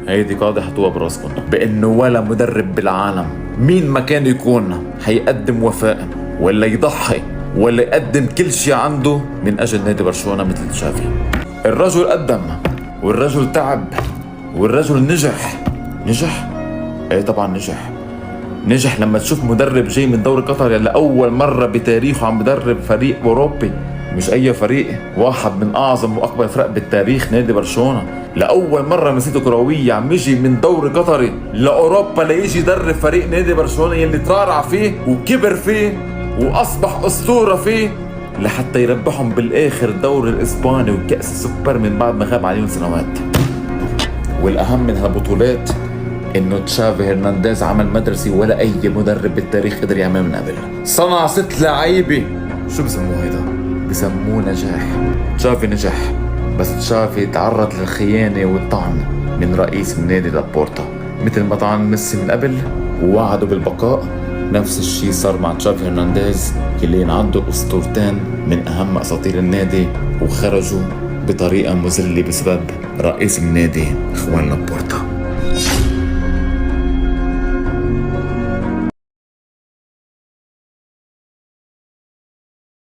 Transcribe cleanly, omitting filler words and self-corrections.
هيدي قاعدة حطوها براسكم بانه ولا مدرب بالعالم مين ما كان يكون حيقدم وفاء ولا يضحي ولا يقدم كل شيء عنده من اجل نادي برشلونة مثل تشافي. الرجل قدم والرجل تعب والرجل نجح. ايه طبعا نجح لما تشوف مدرب جاي من دوري قطر لأول مرة بتاريخه عم بدرب فريق أوروبي، مش أي فريق، واحد من أعظم وأكبر فرق بالتاريخ نادي برشلونة. لأول مرة مسيرته كروية عم يجي من دوري قطري لأوروبا ليجي يدرب فريق نادي برشلونة يلي ترعرع فيه وكبر فيه وأصبح أسطورة فيه لحتى يربحهم بالآخر الدوري الإسباني وكأس السوبر من بعد ما غاب عليهم سنوات. والأهم من هالبطولات انه تشافي هرنانديز عمل مدرسي ولا اي مدرب بالتاريخ قدر يعمل من قبل. صنع 6 لعيبه، شو بسموه هيدا؟ بسموه نجاح. تشافي نجح، بس تشافي تعرض للخيانه والطعن من رئيس النادي لابورتا مثل ما طعن ميسي من قبل ووعده بالبقاء. نفس الشيء صار مع تشافي هرنانديز اللي ينعدوا اسطورتين من اهم اساطير النادي وخرجوا بطريقه مذله بسبب رئيس النادي خوان لابورتا.